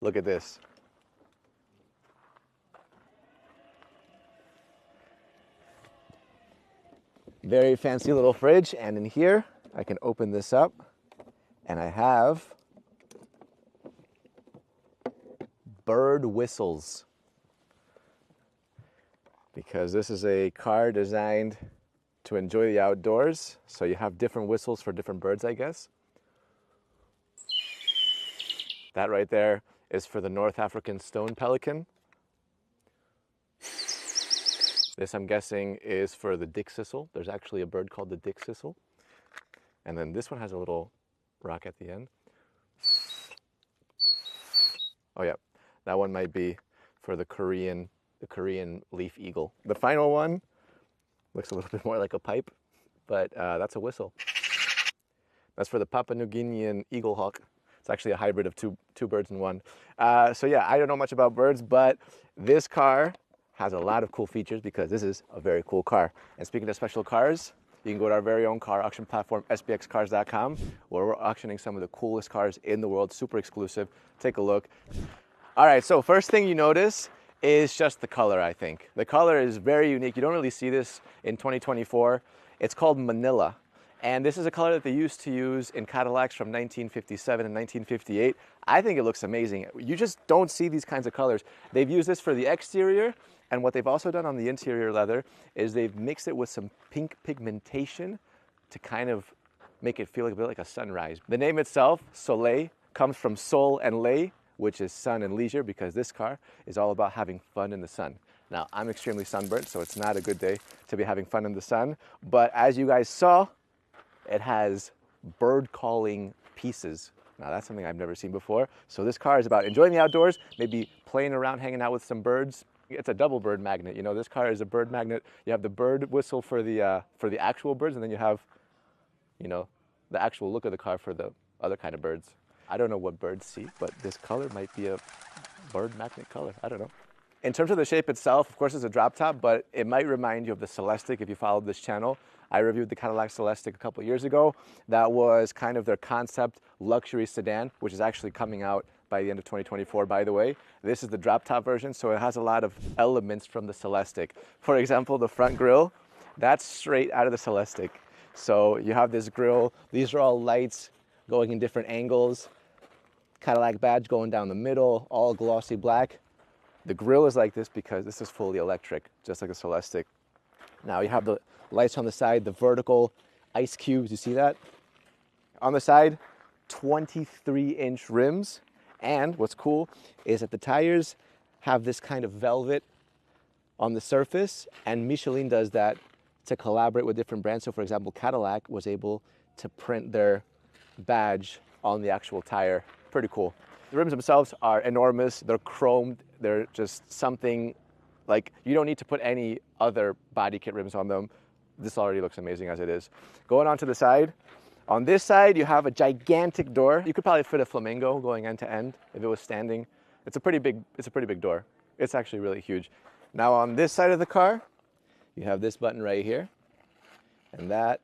Look at this. Very fancy little fridge, and in here I can open this up and I have bird whistles, because this is a car designed to enjoy the outdoors. So you have different whistles for different birds, I guess. That right there is for the North African stone pelican. This, I'm guessing, is for the dickcissel. There's actually a bird called the dickcissel. And then this one has a little rock at the end. Oh yeah, that one might be for the Korean leaf eagle. The final one looks a little bit more like a pipe, but that's a whistle. That's for the Papua New Guinean eagle hawk. It's actually a hybrid of two birds in one. So yeah, I don't know much about birds, but this car has a lot of cool features because this is a very cool car. And speaking of special cars, you can go to our very own car auction platform, sbxcars.com, where we're auctioning some of the coolest cars in the world, super exclusive. Take a look. All right, so first thing you notice is just the color, I think. The color is very unique. You don't really see this in 2024. It's called Manila. And this is a color that they used to use in Cadillacs from 1957 and 1958. I think it looks amazing. You just don't see these kinds of colors. They've used this for the exterior, and what they've also done on the interior leather is they've mixed it with some pink pigmentation to kind of make it feel like a bit like a sunrise. The name itself, Sollei, comes from sol and lei, which is sun and leisure, because this car is all about having fun in the sun. Now, I'm extremely sunburnt, so it's not a good day to be having fun in the sun. But as you guys saw, it has bird calling pieces. Now, that's something I've never seen before. So this car is about enjoying the outdoors, maybe playing around, hanging out with some birds. It's a double bird magnet. You know, this car is a bird magnet. You have the bird whistle for the actual birds, and then you have, you know, the actual look of the car for the other kind of birds. I don't know what birds see, but this color might be a bird magnet color. I don't know. In terms of the shape itself, of course, it's a drop top, but it might remind you of the Celestiq if you followed this channel. I reviewed the Cadillac Celestiq a couple years ago. That was kind of their concept luxury sedan, which is actually coming out by the end of 2024, by the way. This is the drop top version, so it has a lot of elements from the Celestiq. For example, the front grille, that's straight out of the Celestiq. So you have this grille. These are all lights going in different angles. Cadillac badge going down the middle, all glossy black. The grille is like this because this is fully electric, just like a Celestiq. Now you have the lights on the side, the vertical ice cubes, you see that? On the side, 23-inch rims. And what's cool is that the tires have this kind of velvet on the surface, and Michelin does that to collaborate with different brands. So for example, Cadillac was able to print their badge on the actual tire. Pretty cool. The rims themselves are enormous. They're chromed. They're just something like you don't need to put any other body kit rims on them. This already looks amazing as it is. Going on to the side. On this side, you have a gigantic door. You could probably fit a flamingo going end to end if it was standing. It's a pretty big door. It's actually really huge. Now on this side of the car, you have this button right here, and that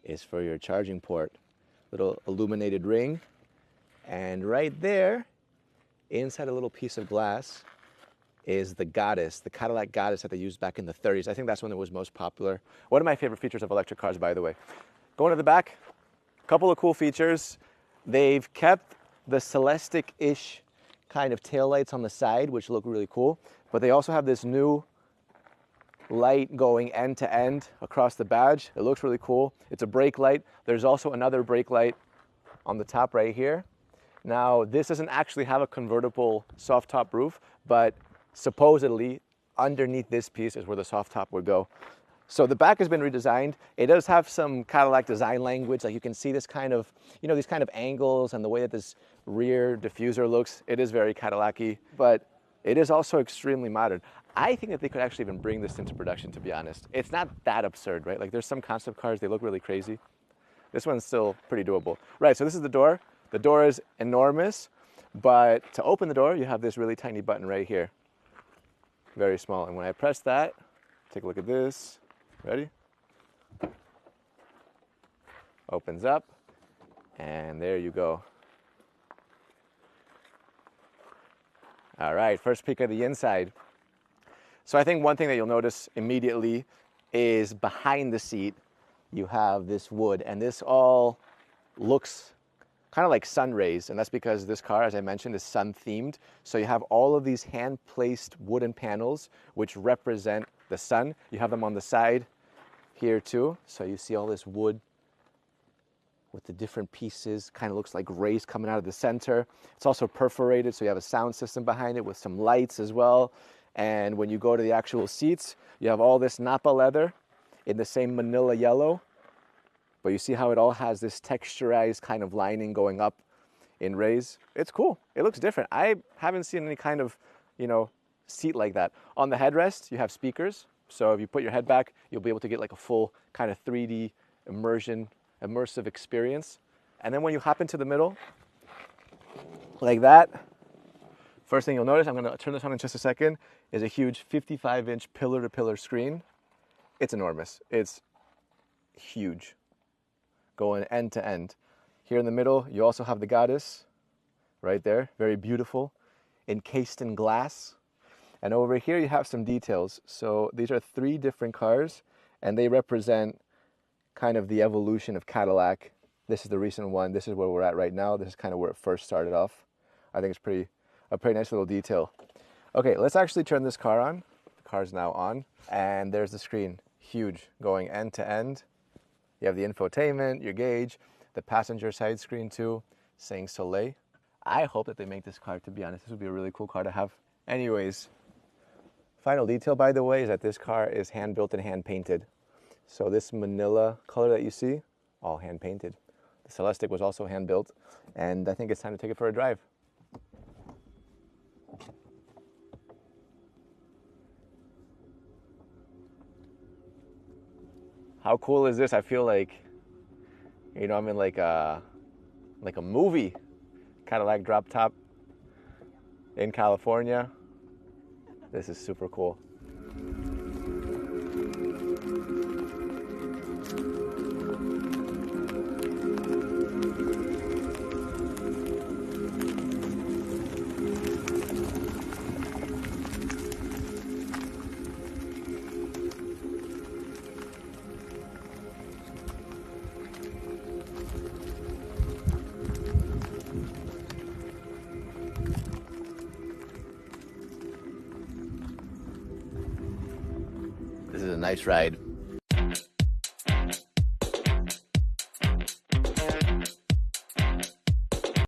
is for your charging port. Little illuminated ring, and right there, inside a little piece of glass, is the Goddess, the Cadillac Goddess that they used back in the 30s. I think that's when it was most popular. One of my favorite features of electric cars, by the way. Going to the back, a couple of cool features. They've kept the Celestiq-ish kind of taillights on the side, which look really cool, but they also have this new light going end to end across the badge. It looks really cool. It's a brake light. There's also another brake light on the top right here. Now, this doesn't actually have a convertible soft top roof, but supposedly underneath this piece is where the soft top would go. So the back has been redesigned. It does have some Cadillac design language. Like you can see this kind of, you know, these kind of angles and the way that this rear diffuser looks. It is very Cadillac-y, but it is also extremely modern. I think that they could actually even bring this into production, to be honest. It's not that absurd, right? Like there's some concept cars, they look really crazy. This one's still pretty doable. Right, so this is the door. The door is enormous, but to open the door, you have this really tiny button right here. Very small, and when I press that, take a look at this. Ready? Opens up, And there you go. All right, first peek at the inside. So I think one thing that you'll notice immediately is behind the seat, you have this wood, and this all looks kind of like sun rays, and that's because this car, as I mentioned, is sun themed. So you have all of these hand-placed wooden panels which represent the sun. You have them on the side here too. So you see all this wood with the different pieces, kind of looks like rays coming out of the center. It's also perforated, so you have a sound system behind it with some lights as well. And when you go to the actual seats, you have all this Napa leather in the same manila yellow. But you see how it all has this texturized kind of lining going up in rays. It's cool. It looks different. I haven't seen any kind of, seat like that. On the headrest, you have speakers. So if you put your head back, you'll be able to get like a full kind of 3D immersive experience. And then when you hop into the middle, like that, first thing you'll notice, I'm gonna turn this on in just a second, is a huge 55-inch pillar-to-pillar screen. It's enormous. It's huge, going end to end. Here in the middle, you also have the goddess right there, very beautiful, encased in glass. And over here, you have some details. So these are 3 different cars, and they represent kind of the evolution of Cadillac. This is the recent one. This is where we're at right now. This is kind of where it first started off. I think it's a pretty nice little detail. Okay, let's actually turn this car on. The car's now on, and there's the screen, huge, going end to end. You have the infotainment, your gauge, the passenger side screen too, saying Sollei. I hope that they make this car, to be honest. This would be a really cool car to have. Anyways, final detail, by the way, is that this car is hand-built and hand-painted. So this manila color that you see, all hand-painted. The Celestiq was also hand-built, and I think it's time to take it for a drive. How cool is this? I feel like, I'm in like a movie. Cadillac drop top in California. This is super cool. This is a nice ride.